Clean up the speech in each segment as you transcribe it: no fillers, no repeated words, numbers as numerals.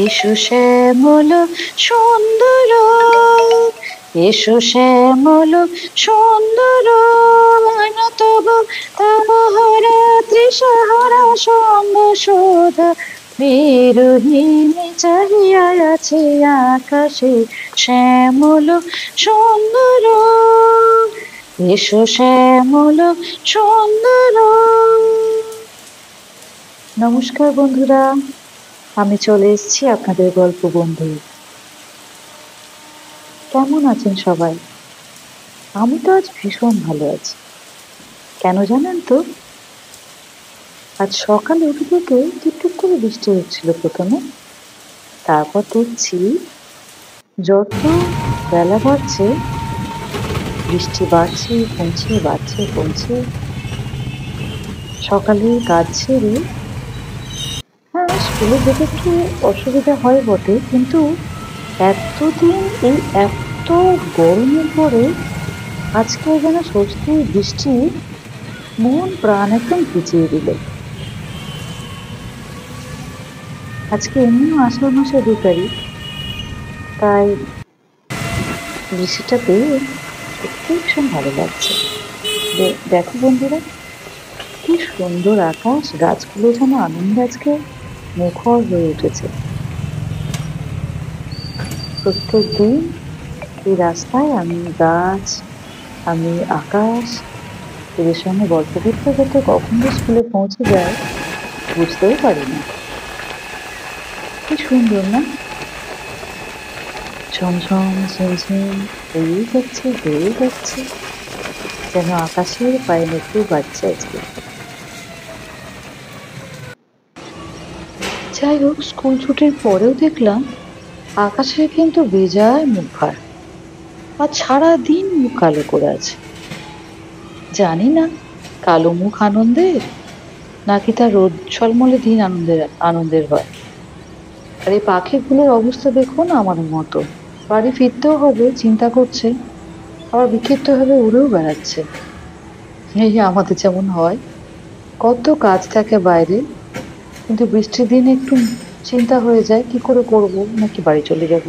এসো শ্যামল সুন্দর, এসো শ্যামল সুন্দর, তব তব রাত্রি সাহারা সঙ্গ শোধা বিরোহিণী চাহিয়া আছে আকাশে শ্যামল সুন্দর, এসো শ্যামল সুন্দর। নমস্কার বন্ধুরা, আমি চলে এসেছি আপনাদের গল্প বন্ধু। কেমন আছেন সবাই? আমি তো আজ ভীষণ ভালো আছি। কেন জানেন তো? আজ সকালে উঠে থেকে টিপটিপ করে বৃষ্টি হচ্ছিল প্রথমে, তারপর দেখছি যত বেলা বাড়ছে বৃষ্টি বাড়ছে কমছে, বাড়ছে কমছে। সকালে কাজ ছেড়ে, হ্যাঁ স্কুলে যেতে একটু অসুবিধা হয় বটে, কিন্তু এতদিন এই এত গরমের পরে আজকে যেন স্বস্তির বৃষ্টি মন প্রাণ একদম ভিজিয়ে দিল। আজকে এমনিও আষাঢ় মাসের 2 তারিখ, তাই বৃষ্টিটা পেয়ে সত্যি ভীষণ ভালো লাগছে। দেখো বন্ধুরা, কি সুন্দর আকাশ, গাছগুলো যেন আনন্দে আজকে মুখর হয়ে উঠেছে। প্রত্যেক দিন এই রাস্তায় আমি গাছ, আমি আকাশ, এদের সঙ্গে গল্প করতে করতে কখন যে স্কুলে পৌঁছে যায় বুঝতেও পারি না। কি সুন্দর না? ঝমঝম ঝিমঝিম হয়েই যাচ্ছে, হয়েই যাচ্ছে, যেন আকাশের পায়ে একটু বাজছে আজকে। যাই হোক, স্কুল ছুটির পরেও দেখলাম আকাশে কিন্তু বেজায় মুখ ভার, আর সারাদিন মুখ কালো করে আছে। জানি না কালো মুখ আনন্দের, নাকি তার রোদ ঝলমলে দিন আনন্দের আনন্দের হয়। আর এই পাখিগুলোর অবস্থা দেখুন আমার মতো, বাড়ি ফিরতেও হবে চিন্তা করছে, আবার বিক্ষিপ্ত ভাবে উড়েও বেড়াচ্ছে। এই যে আমাদের যেমন হয়, কত কাজ থাকে বাইরে, কিন্তু বৃষ্টির দিনে একটু চিন্তা হয়ে যায় কি করে করব, নাকি বাড়ি চলে যাব।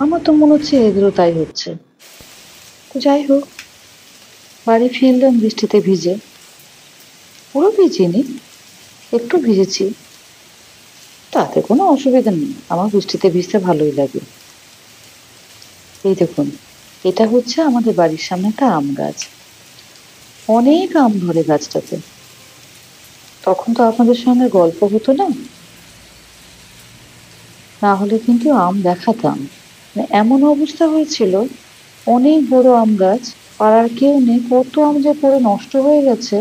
আমার তো মনে হচ্ছে এদেরও তাই হচ্ছে। তো যাই হোক, বাড়ি ফিরলাম বৃষ্টিতে ভিজে। পুরো ভিজিনি, একটু ভিজেছি, তাতে কোনো অসুবিধা নেই, আমার বৃষ্টিতে ভিজতে ভালোই লাগে। এই দেখুন, এটা হচ্ছে আমাদের বাড়ির সামনে একটা আম গাছ, অনেক আম ধরে গাছটাতে। তখন তো আপনাদের সঙ্গে গল্প হতো না, না হলে কিন্তু আম দেখাতাম। মানে এমন অবস্থা হয়েছিল, অনেক বড় আম গাছ, পাড়ার কেউ নেই, কত আম যে পড়ে নষ্ট হয়ে গেছে।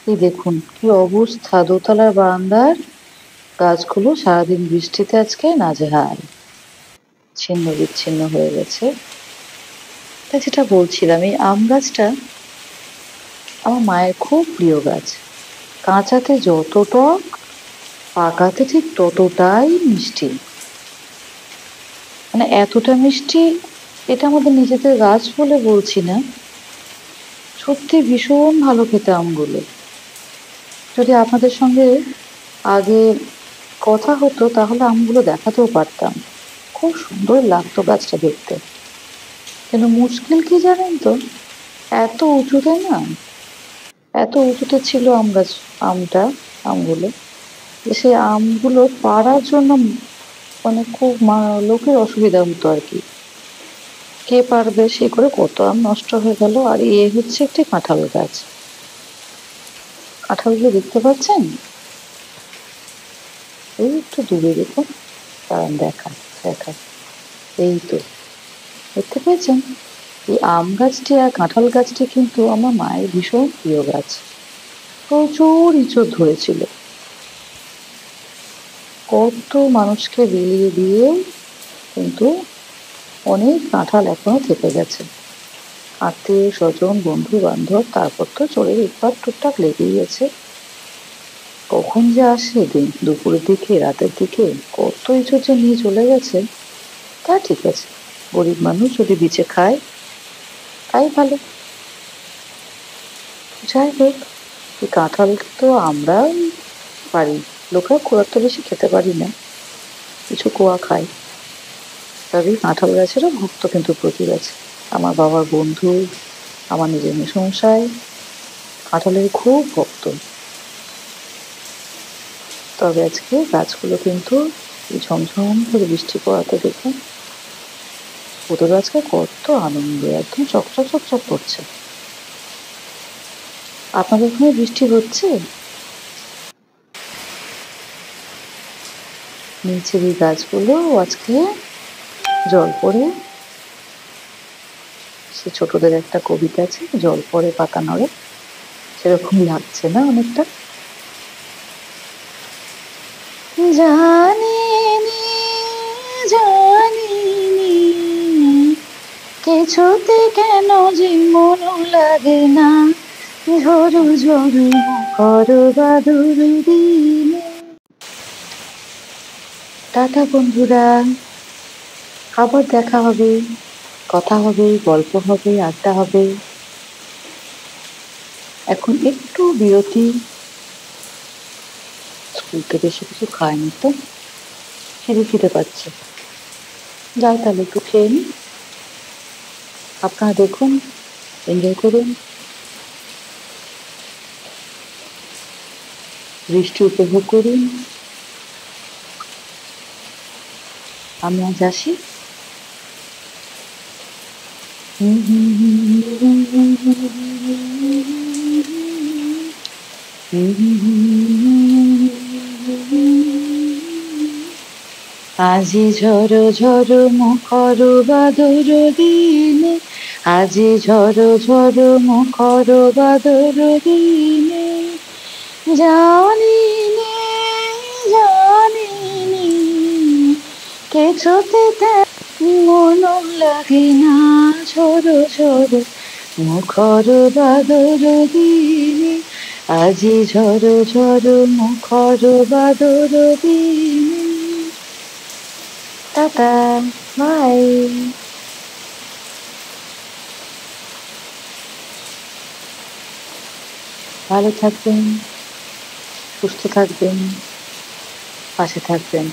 এই দেখুন কি অবস্থা, দোতলার বারান্দার গাছগুলো সারাদিন বৃষ্টিতে আজকে নাজেহাল, ছিন্ন বিচ্ছিন্ন হয়ে গেছে। তাই যেটা বলছিলাম, এই আম গাছটা আমার মায়ের খুব প্রিয় গাছ। কাঁচাতে যত টক, পাকাতে ঠিক ততটাই মিষ্টি। মানে এতটা মিষ্টি, এটা আমাদের নিজেদের গাছ বলে বলছি না, সত্যি ভীষণ ভালো খেতে আমগুলো। যদি আপনাদের সঙ্গে আগে কথা হতো তাহলে আমগুলো দেখাতেও পারতাম, খুব সুন্দর লাগতো গাছটা দেখতে। কিন্তু মুশকিল কি জানেন তো, এত উঁচুতে না, এত উঁচুতে ছিল আম গাছ, আমগুলো, যে সেই আমগুলো পাড়ার জন্য মানে খুব লোকের অসুবিধা হতো আর কি। কে পারবে, সে করে কত আম নষ্ট হয়ে গেল। আর এ হচ্ছে একটি কাঁঠাল গাছ, কাঁঠালগুলো দেখতে পাচ্ছেন? এই একটু দূরে দেখুন, দাঁড়ান দেখা, এই তো দেখতে পেয়েছেন। এই আম গাছটি আর কাঁঠাল গাছটি কিন্তু আমার মায়ের ভীষণ প্রিয় গাছ। প্রচুর ইঁচড় ধরেছিল, কত মানুষকে বিলিয়ে দিয়ে কিন্তু অনেক কাঁঠাল এখনো থেকে গেছে। আত্মীয় স্বজন বন্ধু বান্ধব তারপর তো চড়ে একবার টুকটাক লেগেই আছে। কখন যে আসে দিন, দুপুরের দিকে রাতের দিকে কত ইঁচড় যে নিয়ে চলে গেছে। তা ঠিক আছে, গরিব মানুষ যদি বেঁচে খায় তাই ভালো। যাই হোক, এই কাঁঠাল তো আমরাও পারি, লোকেরা খুব একটা বেশি খেতে পারি না, কিছু কোয়া খায়। তবে এই কাঁঠাল গাছেরও ভক্ত কিন্তু প্রচুর আছে। আমার বাবার বন্ধু, আমার নিজের মেসোমশাই কাঁঠালের খুব ভক্ত। তবে আজকে গাছগুলো কিন্তু এই ঝমঝম করে বৃষ্টি পড়াতে দেখে ওদের আজকে কত আনন্দ, একদম চকচক চকচক করছে। আপনাদের ওখানে বৃষ্টি হচ্ছে? নিচের এই গাছগুলো আজকে জল পড়ে, সে ছোটদের একটা কবিতা আছে, জল পড়ে পাতা নড়ে, সেরকম লাগছে না অনেকটা? জানিনি জানিনি কিছুতে কেন যে মন লাগে না, ঝড়ু ঝড়ু করো বাদুর দিনে। টাটা বন্ধুরা, আবার দেখা হবে, কথা হবে, গল্প হবে, আড্ডা হবে। এখন একটু বিরতি, স্কুল থেকে এসে কিছু খায়নি তো, খিদে পাচ্ছে, যাই তাহলে একটু খেয়ে নি। আপনারা দেখুন, এনজয় করুন, বৃষ্টি উপভোগ করুন। আমি আজ আসি। আজি ঝড় ঝড় মুখর বাদর দিনে, আজি ঝড় ঝড় মুখর বাদর দিনে, জানিনে জানিনি কিছুতে মন লাগে না, ঝড় ঝড় মুখর বাদর দিনে, আজি ঝড় ঝড় মুখর বাদর দিনে। Tata, bye. ভালো থাকবেন, সুস্থ থাকবেন, পাশে থাকবেন।